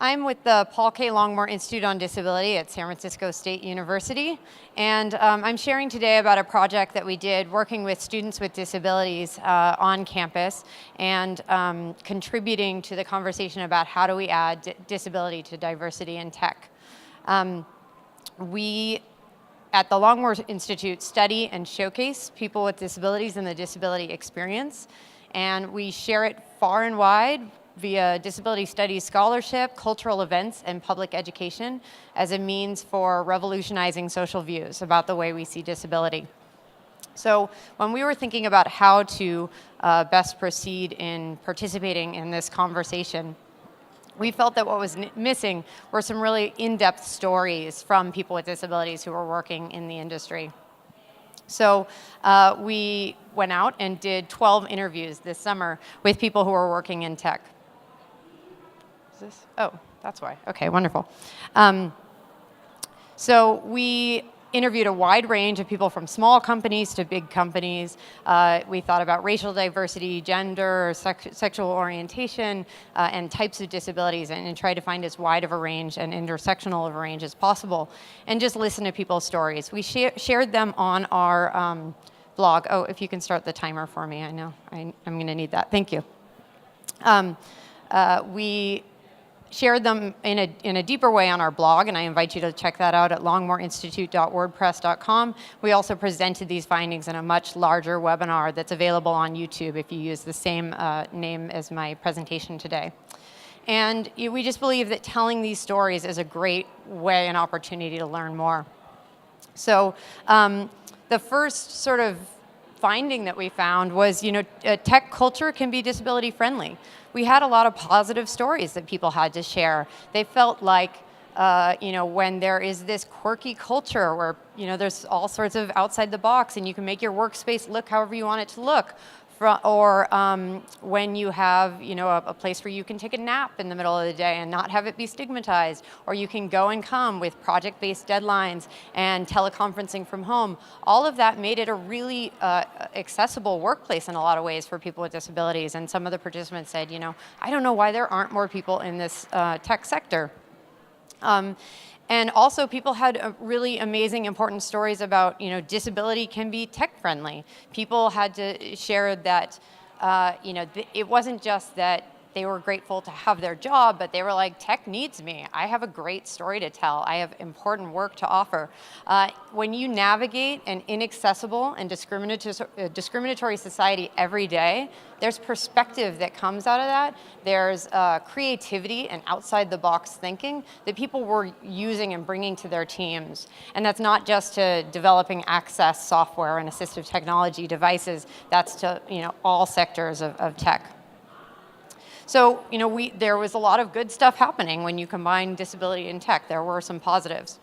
I'm with the Paul K. Longmore Institute on Disability at San Francisco State University, and I'm sharing today about a project that we did working with students with disabilities on campus and contributing to the conversation about how do we add disability to diversity in tech. We at the Longmore Institute study and showcase people with disabilities and the disability experience, and we share it far and wide via disability studies scholarship, cultural events, and public education as a means for revolutionizing social views about the way we see disability. So when we were thinking about how to best proceed in participating in this conversation, we felt that what was missing were some really in-depth stories from people with disabilities who were working in the industry. So we went out and did 12 interviews this summer with people who were working in tech. Oh, that's why. Okay, wonderful. So we interviewed a wide range of people from small companies to big companies. We thought about racial diversity, gender, sexual orientation, and types of disabilities, and tried to find as wide of a range and intersectional of a range as possible, and just listen to people's stories. We shared them on our blog. Oh, if you can start the timer for me, I know I'm going to need that. Thank you. We shared them in a deeper way on our blog, and I invite you to check that out at longmoreinstitute.wordpress.com. We also presented these findings in a much larger webinar that's available on YouTube if you use the same name as my presentation today. And we just believe that telling these stories is a great way and opportunity to learn more. So the first sort of finding that we found was, tech culture can be disability friendly. We had a lot of positive stories that people had to share. They felt like, when there is this quirky culture where, there's all sorts of outside the box and you can make your workspace look however you want it to look. Or when you have, a place where you can take a nap in the middle of the day and not have it be stigmatized, or you can go and come with project-based deadlines and teleconferencing from home. All of that made it a really accessible workplace in a lot of ways for people with disabilities. And some of the participants said, I don't know why there aren't more people in this tech sector. And also people had really amazing, important stories about, disability can be tech friendly. People had to share that, it wasn't just that they were grateful to have their job, but they were like, tech needs me. I have a great story to tell. I have important work to offer. When you navigate an inaccessible and discriminatory society every day, there's perspective that comes out of that. There's creativity and outside the box thinking that people were using and bringing to their teams. And that's not just to developing access software and assistive technology devices, that's to all sectors of tech. So, there was a lot of good stuff happening when you combine disability and tech. There were some positives.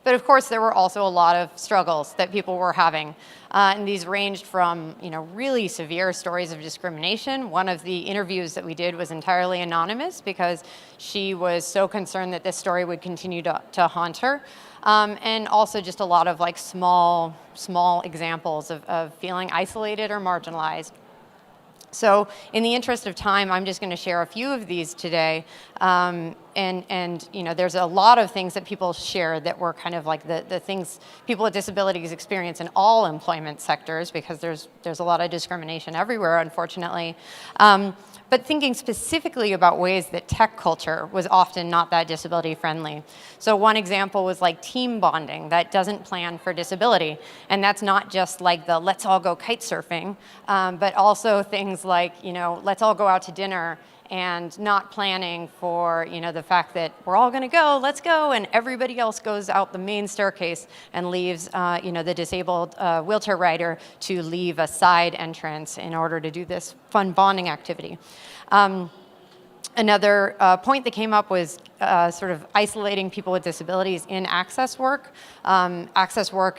But of course, there were also a lot of struggles that people were having. And these ranged from, really severe stories of discrimination. One of the interviews that we did was entirely anonymous because she was so concerned that this story would continue to haunt her. And also just a lot of small examples of feeling isolated or marginalized. So in the interest of time, I'm just going to share a few of these today. And there's a lot of things that people share that were kind of like the things people with disabilities experience in all employment sectors, because there's a lot of discrimination everywhere, unfortunately. But thinking specifically about ways that tech culture was often not that disability friendly. So one example was like team bonding that doesn't plan for disability. And that's not just like the let's all go kite surfing, but also things like, let's all go out to dinner and not planning for, the fact that we're all going to go, let's go, and everybody else goes out the main staircase and leaves, the disabled wheelchair rider to leave a side entrance in order to do this fun bonding activity. Another point that came up was sort of isolating people with disabilities in access work. Access work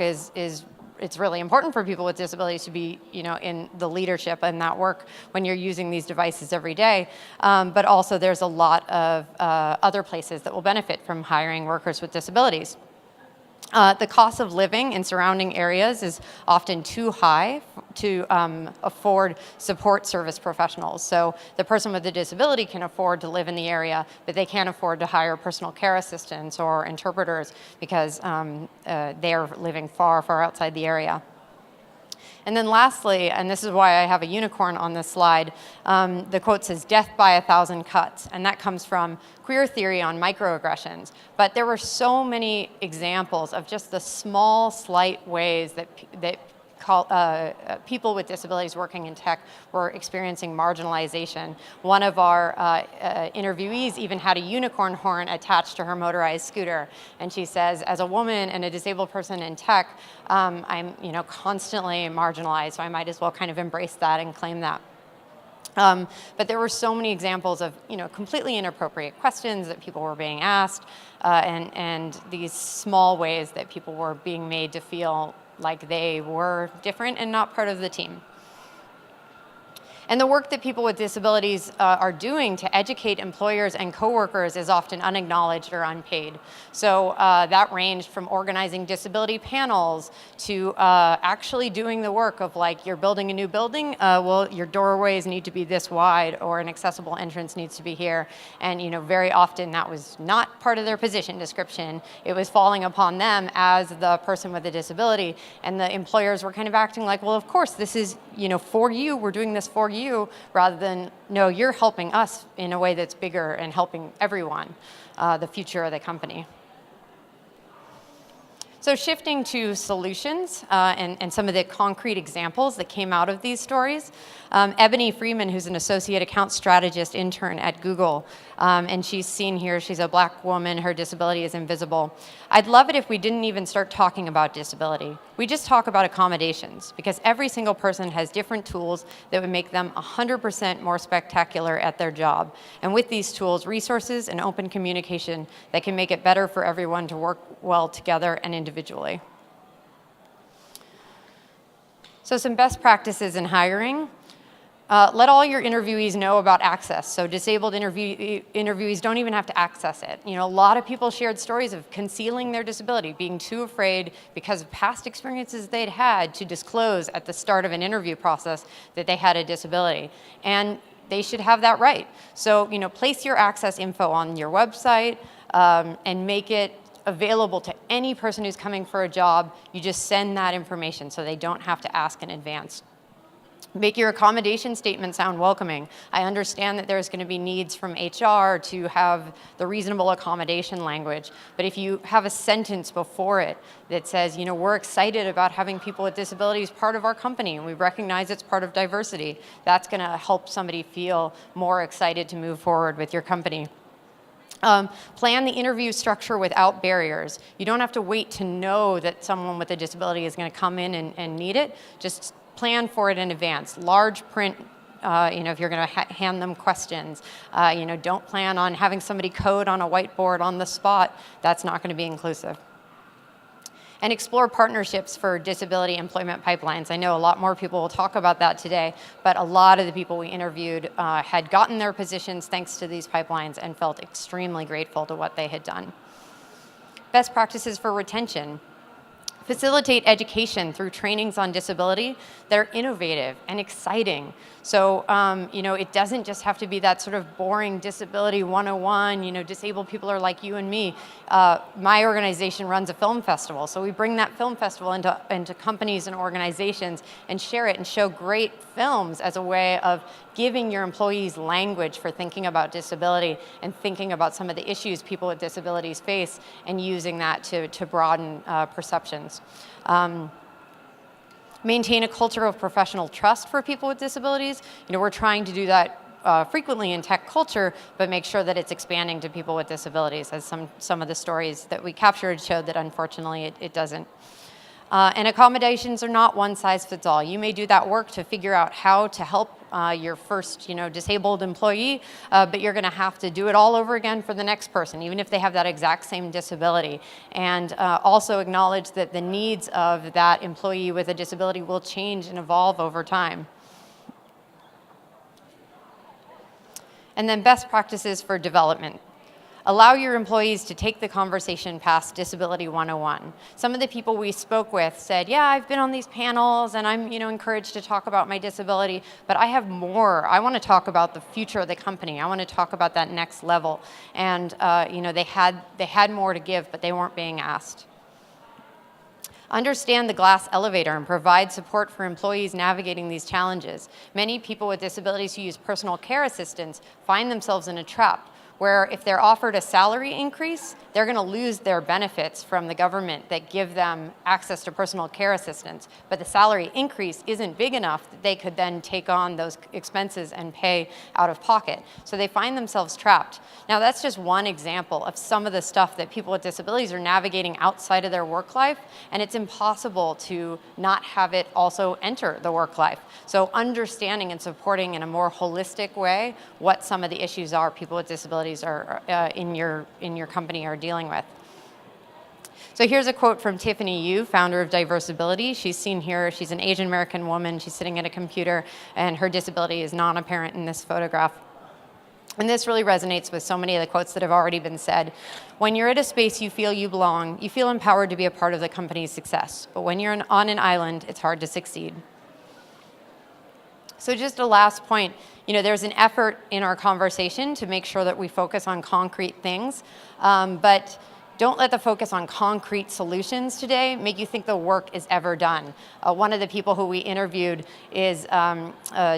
it's really important for people with disabilities to be, in the leadership and that work when you're using these devices every day. But also there's a lot of other places that will benefit from hiring workers with disabilities. The cost of living in surrounding areas is often too high to afford support service professionals. So the person with a disability can afford to live in the area, but they can't afford to hire personal care assistants or interpreters because they're living far, far outside the area. And then lastly, and this is why I have a unicorn on this slide, the quote says, "Death by 1,000 cuts," and that comes from queer theory on microaggressions. But there were so many examples of just the small, slight ways that people with disabilities working in tech were experiencing marginalization. One of our interviewees even had a unicorn horn attached to her motorized scooter, and she says, "As a woman and a disabled person in tech, I'm constantly marginalized, so I might as well kind of embrace that and claim that." But there were so many examples of completely inappropriate questions that people were being asked, and these small ways that people were being made to feel like they were different and not part of the team. And the work that people with disabilities are doing to educate employers and coworkers is often unacknowledged or unpaid. So that ranged from organizing disability panels to actually doing the work of, like, you're building a new building, well, your doorways need to be this wide, or an accessible entrance needs to be here. And very often that was not part of their position description. It was falling upon them as the person with a disability, and the employers were kind of acting like, well, of course, this is for you, we're doing this for you, rather than, no, you're helping us in a way that's bigger and helping everyone, the future of the company. So shifting to solutions and some of the concrete examples that came out of these stories, Ebony Freeman, who's an associate account strategist intern at Google, and she's seen here, she's a Black woman, her disability is invisible. "I'd love it if we didn't even start talking about disability. We just talk about accommodations, because every single person has different tools that would make them 100% more spectacular at their job. And with these tools, resources and open communication that can make it better for everyone to work well together and individually." So some best practices in hiring. Let all your interviewees know about access. So disabled interviewees don't even have to access it. A lot of people shared stories of concealing their disability, being too afraid because of past experiences they'd had to disclose at the start of an interview process that they had a disability. And they should have that right. So, place your access info on your website and make it available to any person who's coming for a job. You just send that information so they don't have to ask in advance. Make your accommodation statement sound welcoming. I understand that there's going to be needs from HR to have the reasonable accommodation language, but if you have a sentence before it that says, we're excited about having people with disabilities part of our company, and we recognize it's part of diversity, that's going to help somebody feel more excited to move forward with your company. Plan the interview structure without barriers. You don't have to wait to know that someone with a disability is going to come in and need it. Just plan for it in advance. Large print, if you're going to hand them questions. Don't plan on having somebody code on a whiteboard on the spot. That's not going to be inclusive. And explore partnerships for disability employment pipelines. I know a lot more people will talk about that today, but a lot of the people we interviewed had gotten their positions thanks to these pipelines and felt extremely grateful to what they had done. Best practices for retention. Facilitate education through trainings on disability that are innovative and exciting. So, it doesn't just have to be that sort of boring disability 101, disabled people are like you and me. My organization runs a film festival, so we bring that film festival into companies and organizations and share it and show great films as a way of giving your employees language for thinking about disability and thinking about some of the issues people with disabilities face and using that to broaden perceptions. Maintain a culture of professional trust for people with disabilities. We're trying to do that frequently in tech culture, but make sure that it's expanding to people with disabilities, as some of the stories that we captured showed that unfortunately it doesn't. And accommodations are not one size fits all. You may do that work to figure out how to help your first, disabled employee, but you're going to have to do it all over again for the next person, even if they have that exact same disability. And also acknowledge that the needs of that employee with a disability will change and evolve over time. And then best practices for development. Allow your employees to take the conversation past Disability 101. Some of the people we spoke with said, yeah, I've been on these panels and I'm encouraged to talk about my disability, but I have more. I want to talk about the future of the company. I want to talk about that next level. And they had more to give, but they weren't being asked. Understand the glass elevator and provide support for employees navigating these challenges. Many people with disabilities who use personal care assistance find themselves in a trap where if they're offered a salary increase, they're going to lose their benefits from the government that give them access to personal care assistance. But the salary increase isn't big enough that they could then take on those expenses and pay out of pocket. So they find themselves trapped. Now that's just one example of some of the stuff that people with disabilities are navigating outside of their work life, and it's impossible to not have it also enter the work life. So understanding and supporting in a more holistic way what some of the issues are people with disabilities are in your company are dealing with. So here's a quote from Tiffany Yu, founder of Diversibility. She's seen here, she's an Asian American woman, she's sitting at a computer, and her disability is non-apparent in this photograph. And this really resonates with so many of the quotes that have already been said. When you're at a space you feel you belong, you feel empowered to be a part of the company's success. But when you're on an island, it's hard to succeed. So just a last point, there's an effort in our conversation to make sure that we focus on concrete things, but don't let the focus on concrete solutions today make you think the work is ever done. One of the people who we interviewed is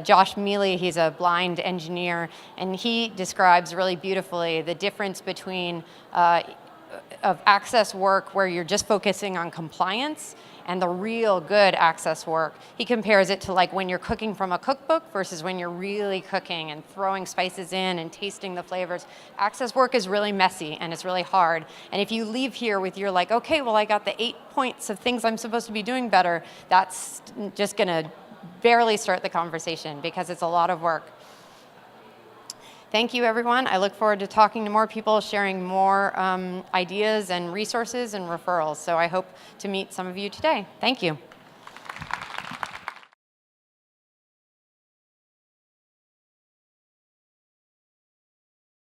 Josh Mealy. He's a blind engineer, and he describes really beautifully the difference between of access work where you're just focusing on compliance and the real good access work. He compares it to like when you're cooking from a cookbook versus when you're really cooking and throwing spices in and tasting the flavors. Access work is really messy and it's really hard. And if you leave here with your like, okay, well I got the 8 points of things I'm supposed to be doing better, that's just gonna barely start the conversation because it's a lot of work. Thank you, everyone. I look forward to talking to more people, sharing more ideas and resources and referrals. So I hope to meet some of you today. Thank you.